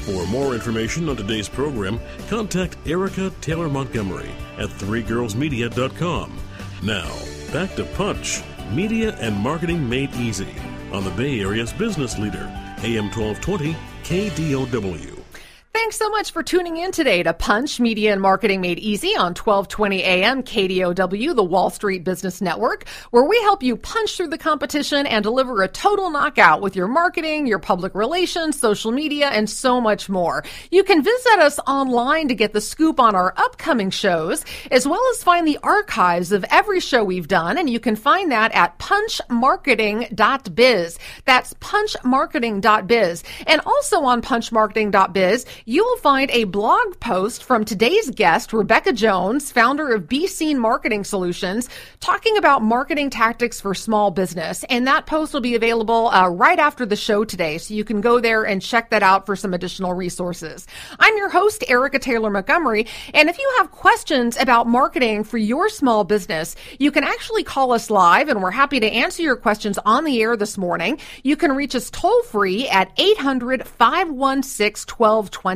For more information on today's program, contact Erica Taylor Montgomery at threegirlsmedia.com. Now, back to Punch, Media and Marketing Made Easy on the Bay Area's business leader, AM 1220 KDOW. Thanks so much for tuning in today to Punch, Media and Marketing Made Easy on 1220 AM KDOW, the Wall Street Business Network, where we help you punch through the competition and deliver a total knockout with your marketing, your public relations, social media, and so much more. You can visit us online to get the scoop on our upcoming shows, as well as find the archives of every show we've done, and you can find that at punchmarketing.biz. That's punchmarketing.biz. And also on punchmarketing.biz, you will find a blog post from today's guest, Rebecca Jones, founder of Be Seen Marketing Solutions, talking about marketing tactics for small business. And that post will be available right after the show today, so you can go there and check that out for some additional resources. I'm your host, Erica Taylor Montgomery, and if you have questions about marketing for your small business, you can actually call us live, and we're happy to answer your questions on the air this morning. You can reach us toll-free at 800-516-1220.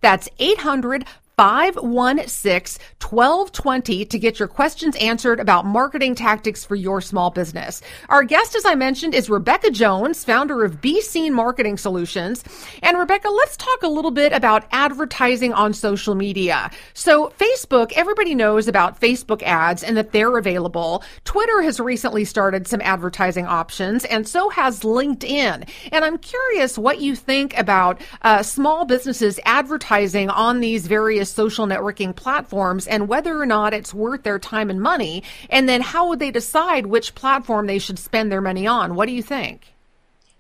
That's 800-516-1220 to get your questions answered about marketing tactics for your small business. Our guest, as I mentioned, is Rebecca Jones, founder of Be Seen Marketing Solutions. And Rebecca, let's talk a little bit about advertising on social media. So Facebook, everybody knows about Facebook ads and that they're available. Twitter has recently started some advertising options, and so has LinkedIn. And I'm curious what you think about small businesses advertising on these various social networking platforms and whether or not it's worth their time and money. And then how would they decide which platform they should spend their money on? What do you think?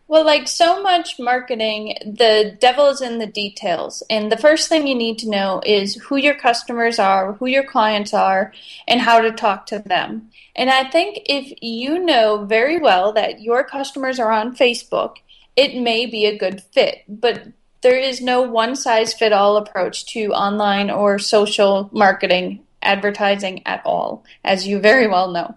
Well, like so much marketing, the devil is in the details. And the first thing you need to know is who your customers are, who your clients are, and how to talk to them. And I think if you know very well that your customers are on Facebook, it may be a good fit. But there is no one-size-fit-all approach to online or social marketing advertising at all, as you very well know.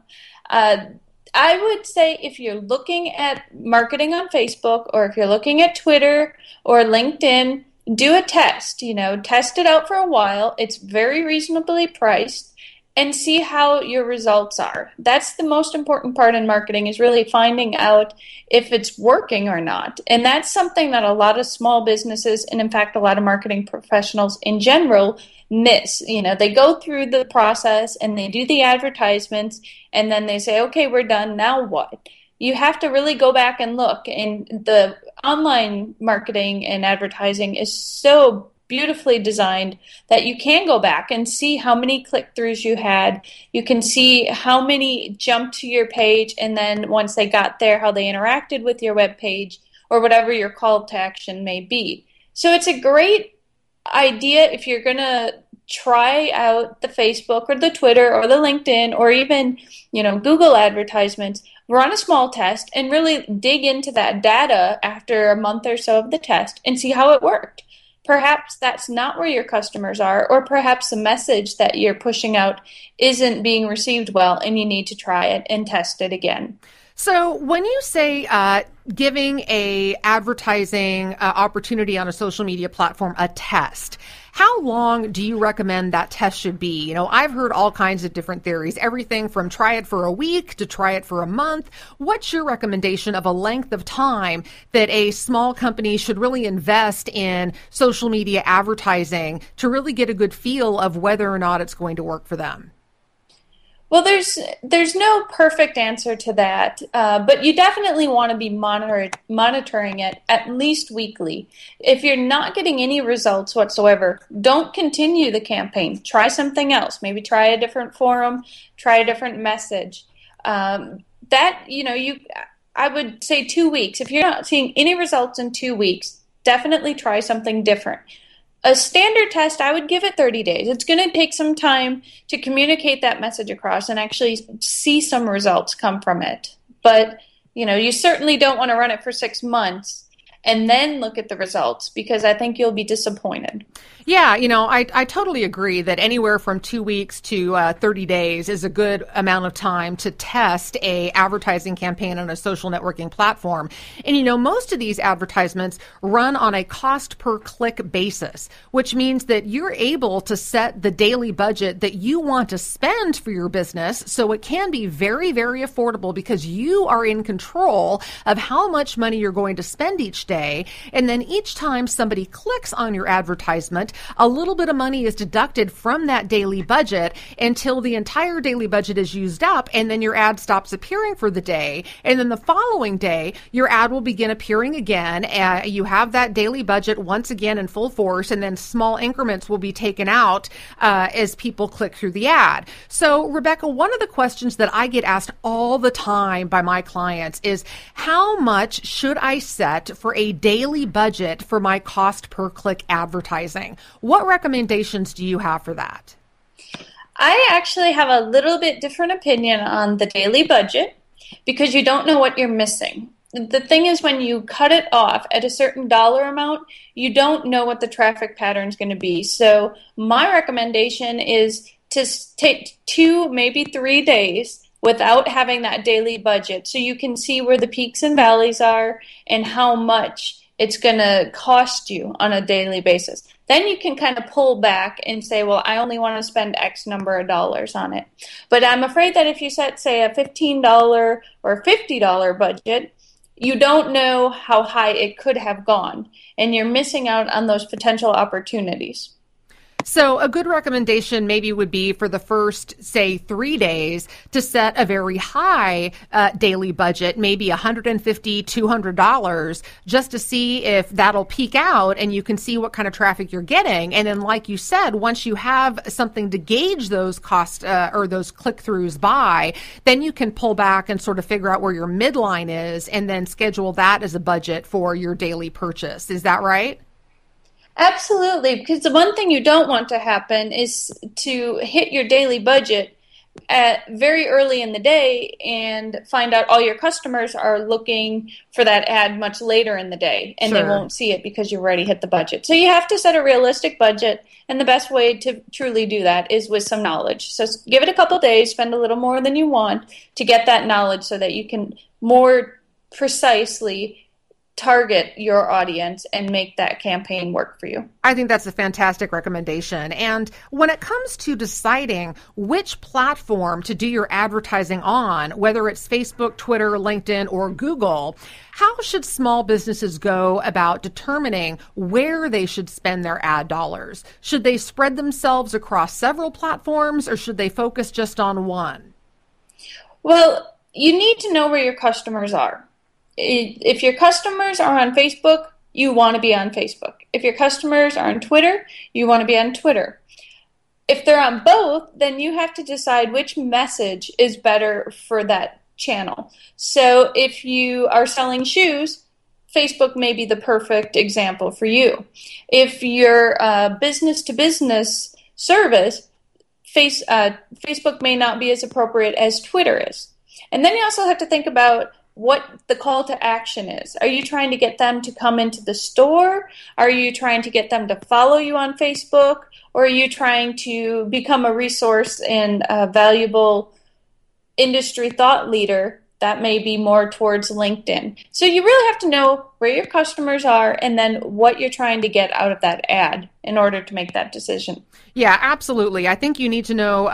I would say if you're looking at marketing on Facebook, or if you're looking at Twitter or LinkedIn, do a test. Test it out for a while. It's very reasonably priced, and see how your results are. That's the most important part in marketing, is really finding out if it's working or not. And that's something that a lot of small businesses, and in fact a lot of marketing professionals in general, miss. They go through the process and they do the advertisements, and then they say, okay, we're done, now what? You have to really go back and look. And the online marketing and advertising is so beautifully designed that you can go back and see how many click-throughs you had. You can see how many jumped to your page, and then once they got there, how they interacted with your web page or whatever your call to action may be. So it's a great idea if you're going to try out the Facebook or the Twitter or the LinkedIn or even, Google advertisements. Run a small test and really dig into that data after a month or so of the test and see how it worked. Perhaps that's not where your customers are, or perhaps the message that you're pushing out isn't being received well and you need to try it and test it again. So when you say giving a advertising opportunity on a social media platform a test, how long do you recommend that test should be? I've heard all kinds of different theories, everything from try it for a week to try it for a month. What's your recommendation of a length of time that a small company should really invest in social media advertising to really get a good feel of whether or not it's going to work for them? Well, there's no perfect answer to that, but you definitely want to be monitoring it at least weekly. If you're not getting any results whatsoever, don't continue the campaign. Try something else. Maybe try a different forum, try a different message. I would say 2 weeks. If you're not seeing any results in 2 weeks, definitely try something different. A standard test, I would give it 30 days. It's going to take some time to communicate that message across and actually see some results come from it. But, you certainly don't want to run it for 6 months and then look at the results, because I think you'll be disappointed. Yeah, I totally agree that anywhere from 2 weeks to 30 days is a good amount of time to test a advertising campaign on a social networking platform. And, most of these advertisements run on a cost per click basis, which means that you're able to set the daily budget that you want to spend for your business. So it can be very, very affordable because you are in control of how much money you're going to spend each day. And then each time somebody clicks on your advertisement, a little bit of money is deducted from that daily budget until the entire daily budget is used up, and then your ad stops appearing for the day. And then the following day, your ad will begin appearing again. You have that daily budget once again in full force, and then small increments will be taken out as people click through the ad. So, Rebecca, one of the questions that I get asked all the time by my clients is, how much should I set for a daily budget for my cost per click advertising? What recommendations do you have for that? I actually have a little bit different opinion on the daily budget, because you don't know what you're missing. The thing is, when you cut it off at a certain dollar amount, you don't know what the traffic pattern is going to be. So my recommendation is to take 2, maybe 3 days without having that daily budget, so you can see where the peaks and valleys are and how much it's going to cost you on a daily basis. Then you can kind of pull back and say, well, I only want to spend X number of dollars on it. But I'm afraid that if you set, say, a $15 or $50 budget, you don't know how high it could have gone, and you're missing out on those potential opportunities. So a good recommendation maybe would be for the first, say, 3 days to set a very high daily budget, maybe $150, $200, just to see if that'll peak out and you can see what kind of traffic you're getting. And then, like you said, once you have something to gauge those costs or those click-throughs by, then you can pull back and sort of figure out where your midline is and then schedule that as a budget for your daily purchase. Is that right? Absolutely, because the one thing you don't want to happen is to hit your daily budget at very early in the day and find out all your customers are looking for that ad much later in the day, and Sure. They won't see it because you already hit the budget. So you have to set a realistic budget, and the best way to truly do that is with some knowledge. So give it a couple days, spend a little more than you want to get that knowledge so that you can more precisely target your audience and make that campaign work for you. I think that's a fantastic recommendation. And when it comes to deciding which platform to do your advertising on, whether it's Facebook, Twitter, LinkedIn, or Google, how should small businesses go about determining where they should spend their ad dollars? Should they spread themselves across several platforms, or should they focus just on one? Well, you need to know where your customers are. If your customers are on Facebook, you want to be on Facebook. If your customers are on Twitter, you want to be on Twitter. If they're on both, then you have to decide which message is better for that channel. So if you are selling shoes, Facebook may be the perfect example for you. If you're a business-to-business service, Facebook may not be as appropriate as Twitter is. And then you also have to think about what the call to action is. Are you trying to get them to come into the store? Are you trying to get them to follow you on Facebook? Or are you trying to become a resource and a valuable industry thought leader? That may be more towards LinkedIn. So you really have to know where your customers are and then what you're trying to get out of that ad in order to make that decision. Yeah, absolutely. I think you need to know,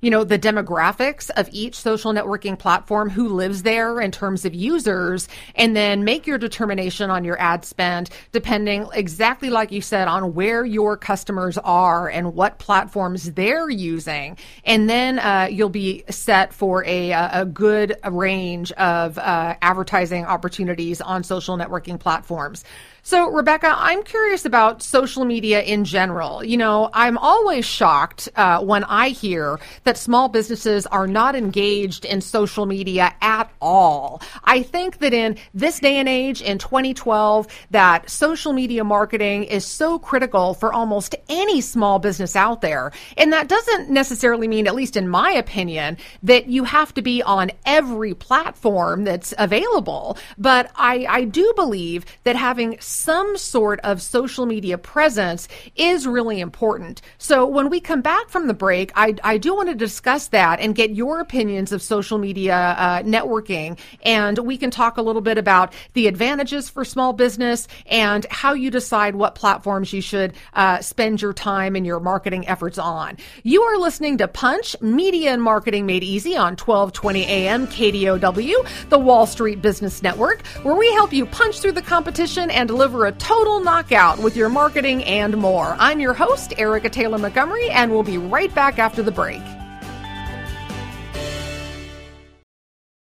the demographics of each social networking platform, who lives there in terms of users, and then make your determination on your ad spend depending, exactly like you said, on where your customers are and what platforms they're using. And then you'll be set for a good range of advertising opportunities on social networking platforms. So, Rebecca, I'm curious about social media in general. You know, I'm always shocked when I hear that small businesses are not engaged in social media at all. I think that in this day and age, in 2012, that social media marketing is so critical for almost any small business out there. And that doesn't necessarily mean, at least in my opinion, that you have to be on every platform that's available. But I do believe that having some sort of social media presence is really important. So when we come back from the break, I do want to discuss that and get your opinions of social media networking. And we can talk a little bit about the advantages for small business and how you decide what platforms you should spend your time and your marketing efforts on. You are listening to Punch, Media and Marketing Made Easy on 1220 AM KDOW, the Wall Street Business Network, where we help you punch through the competition and deliver a total knockout with your marketing and more. I'm your host, Erica Taylor Montgomery, and we'll be right back after the break.